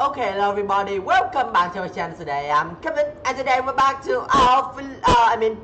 Okay, hello everybody. Welcome back to our channel today. I'm Kevin, and today we're back to our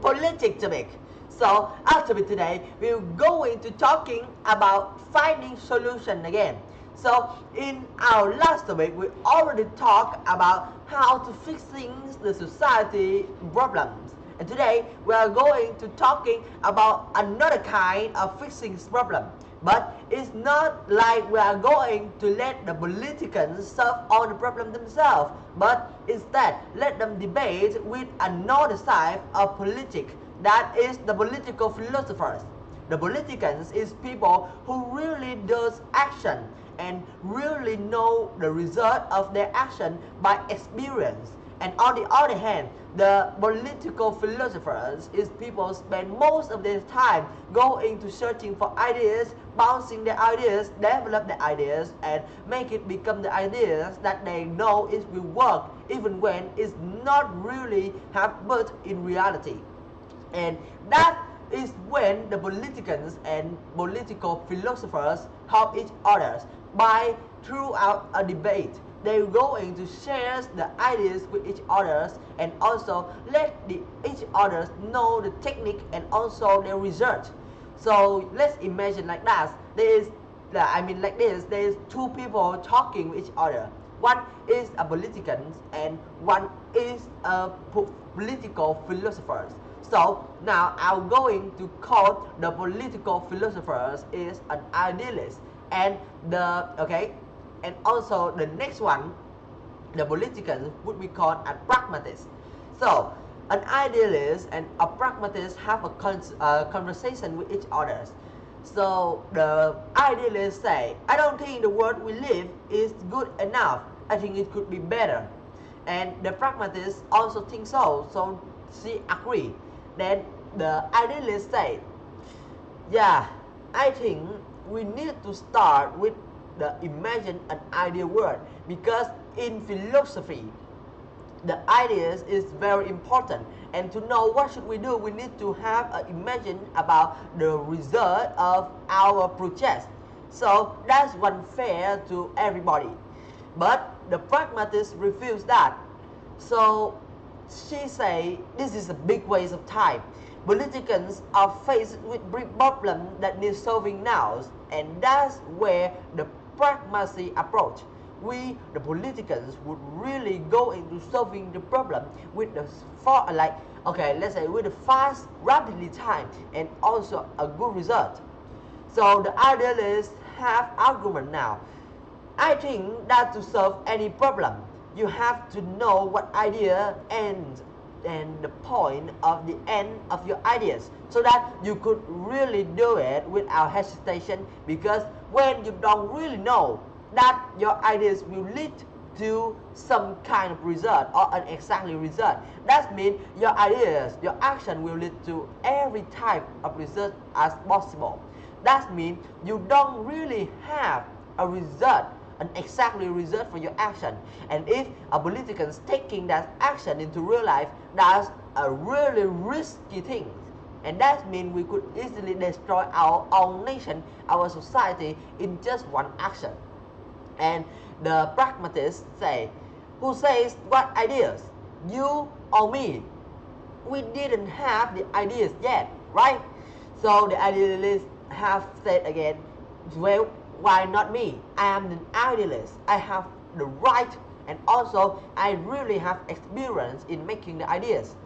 politics topic. So our topic today, we're going to talking about finding solution again. So in our last topic, we already talked about how to fix things, the society problems. And today we are going to talking about another kind of fixing problem. But it's not like we are going to let the politicians solve all the problem themselves, but instead let them debate with another side of politics, that is the political philosophers. The politicians is people who really does action and really know the result of their action by experience. And on the other hand, the political philosophers is people spend most of their time going to searching for ideas, bouncing their ideas, develop the ideas, and make it become the ideas that they know it will work, even when it's not really have but in reality. And that is when the politicians and political philosophers help each other by throughout a debate. They're going to share the ideas with each other and also let each other know the technique and also their research. So let's imagine like that. There is two people talking with each other. One is a politician and one is a political philosopher. So now I'm going to call the political philosophers is an idealist, and and also the next one, the politician, would be called a pragmatist. So an idealist and a pragmatist have a conversation with each other. So the idealists say, I don't think the world we live is good enough. I think it could be better. And the pragmatist also thinks so. So she agree. Then the idealist say, yeah, I think we need to start with the imagine an ideal world, because in philosophy the ideas is very important, and to know what should we do, we need to have an imagine about the result of our project. So that's one fair to everybody. But the pragmatist refuse that. So she say this is a big waste of time. Politicians are faced with big problems that need solving now, and that's where the pragmacy approach. We, the politicians, would really go into solving the problem with the with the fast, rapidly time, and also a good result. So the idealists have argument now. I think that to solve any problem, you have to know what idea and the point of the end of your ideas, so that you could really do it without hesitation, because when you don't really know that your ideas will lead to some kind of result or an exactly result, that means your ideas, your action will lead to every type of result as possible. That means you don't really have a result, an exactly result for your action. And if a politician is taking that action into real life, that's a really risky thing. And that means we could easily destroy our own nation, our society in just one action. And the pragmatists say, who says what ideas? You or me? We didn't have the ideas yet, right? So the idealists have said again, well, why not me? I am an idealist. I have the right, and also I really have experience in making the ideas.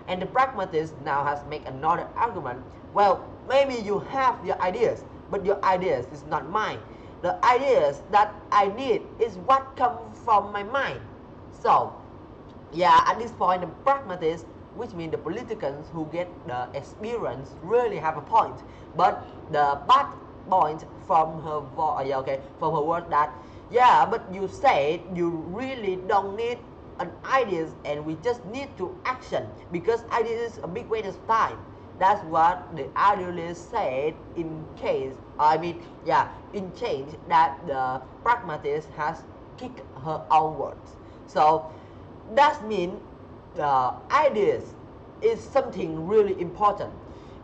And the pragmatist now has made another argument. Well, maybe you have your ideas, but your ideas is not mine. The ideas that I need is what comes from my mind. So, yeah, at this point, the pragmatists, which means the politicians who get the experience, really have a point. But the bad point from her from her word that, yeah, but you said you really don't need an ideas, and we just need to action, because ideas is a big waste of time. That's what the idealist said in change that the pragmatist has kicked her own words. So that means the ideas is something really important.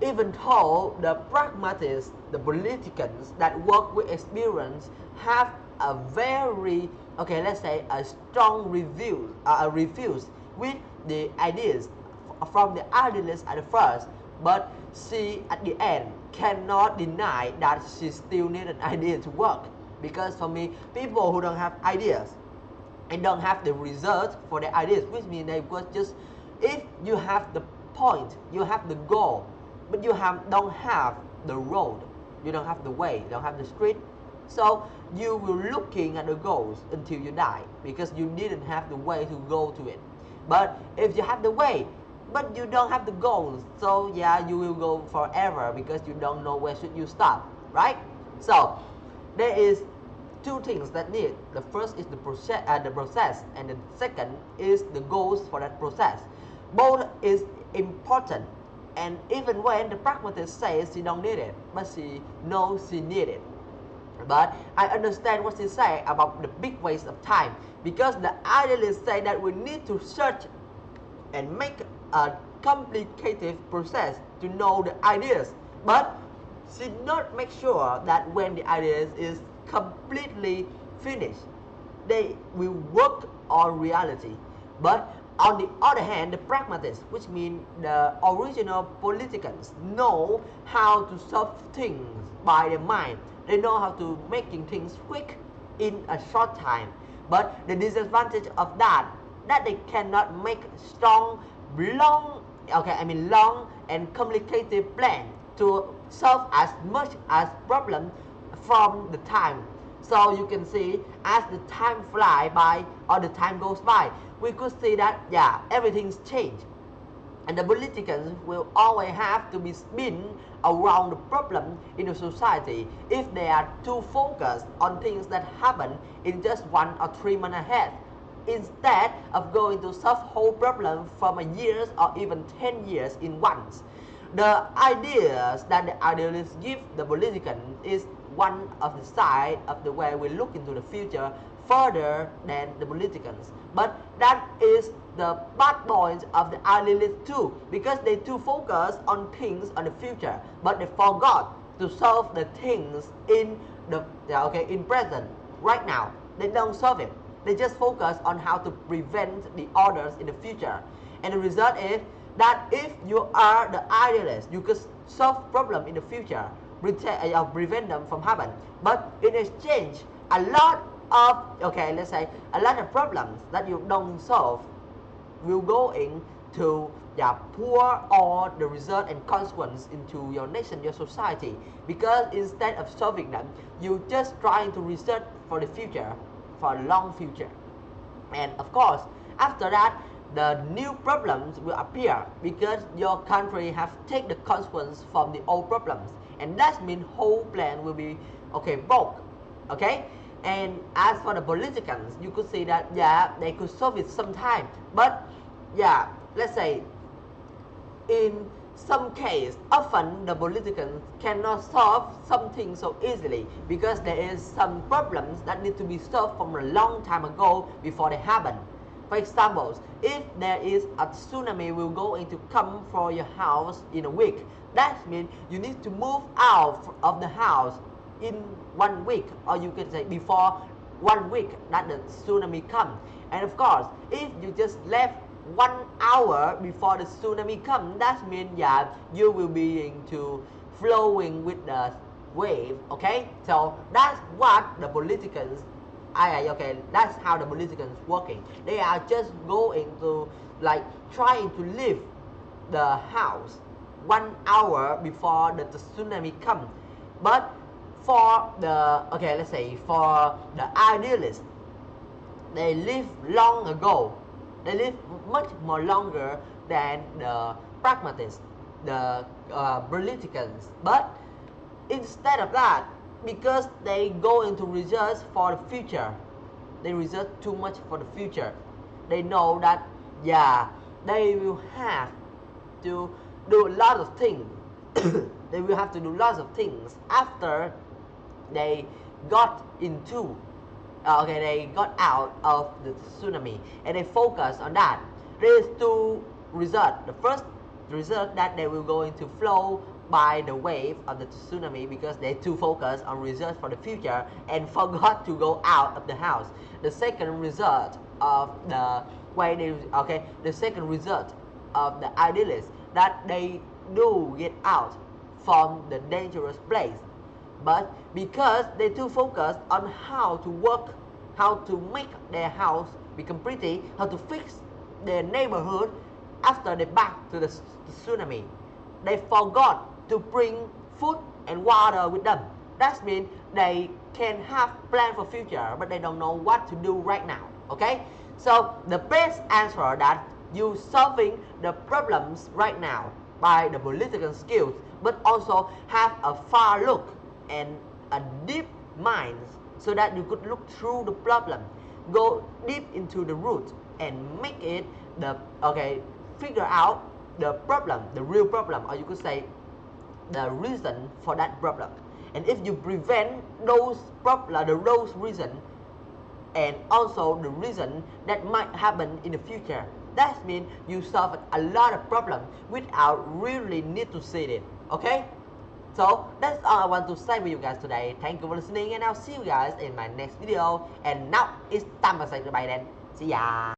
Even though the pragmatists, the politicians that work with experience have a very okay, let's say a strong review, refuse with the ideas from the idealist at the first, but she at the end cannot deny that she still need an idea to work. Because for me, people who don't have ideas and don't have the result for their ideas, which means they was just, if you have the point, you have the goal, but you don't have the road, you don't have the way, you don't have the street, so you will looking at the goals until you die because you didn't have the way to go to it. But if you have the way but you don't have the goals, so yeah, you will go forever because you don't know where should you stop, right? So there is two things that need. The first is the process, and the second is the goals for that process. Both is important, and even when the pragmatist says she don't need it, but she knows she need it. But I understand what she say about the big waste of time, because the idealists say that we need to search and make a complicated process to know the ideas, but she not make sure that when the ideas is completely finished, they will work on reality. But on the other hand, the pragmatists, which mean the original politicians, know how to solve things by their mind. They know how to making things quick in a short time. But the disadvantage of that they cannot make long and complicated plan to solve as much as problem from the time. So you can see as the time fly by or the time goes by, we could see that everything's changed. And the politicians will always have to be spin around the problem in the society if they are too focused on things that happen in just 1 or 3 months ahead, instead of going to solve whole problem from a years or even 10 years in once. The ideas that the idealists give the politician is one of the side of the way we look into the future further than the politicians. But that is the bad points of the idealists too, because they too focus on things on the future, but they forgot to solve the things in the in present right now. They don't solve it. They just focus on how to prevent the orders in the future. And the result is that if you are the idealist, you could solve problem in the future, prevent them from happen. But in exchange, a lot of a lot of problems that you don't solve will go into pour all the result and consequence into your nation, your society, because instead of solving them, you just trying to research for the future, for a long future. And of course, after that, the new problems will appear because your country have take the consequence from the old problems, and that means whole plan will be broke. And as for the politicians, you could see that they could solve it sometime, but let's say in some case, often the politicians cannot solve something so easily because there is some problems that need to be solved from a long time ago before they happen. For example, if there is a tsunami will going to come for your house in a week, that means you need to move out of the house in 1 week, or you can say before 1 week that the tsunami comes. And of course, if you just left 1 hour before the tsunami comes, that means you will be into flowing with the wave. So that's what the politicians that's how the politicians working. They are just going to trying to leave the house 1 hour before the tsunami comes. But for the let's say for the idealists, they live long ago. They live much more longer than the pragmatists, the politicians. But instead of that, because they go into research for the future, they research too much for the future. They know that they will have to do a lot of things. They will have to do lots of things after they got into they got out of the tsunami, and they focus on that. There is two results. The first result that they will go into flow by the wave of the tsunami because they too focused on research for the future and forgot to go out of the house. The second result of the the second result of the idealists that they do get out from the dangerous place, but because they too focused on how to work, how to make their house become pretty, how to fix their neighborhood after they back to the tsunami, they forgot to bring food and water with them. That means they can have plan for future, but they don't know what to do right now. Okay, so the best answer that you solving the problems right now by the political skills, but also have a far look and a deep mind so that you could look through the problem, go deep into the root and make it figure out the problem, the real problem, or you could say the reason for that problem. And if you prevent those those reasons and also the reason that might happen in the future, that means you solve a lot of problems without really need to see it. Okay, so that's all I want to say with you guys today. Thank you for listening and I'll see you guys in my next video. And now it's time to say goodbye then. See ya.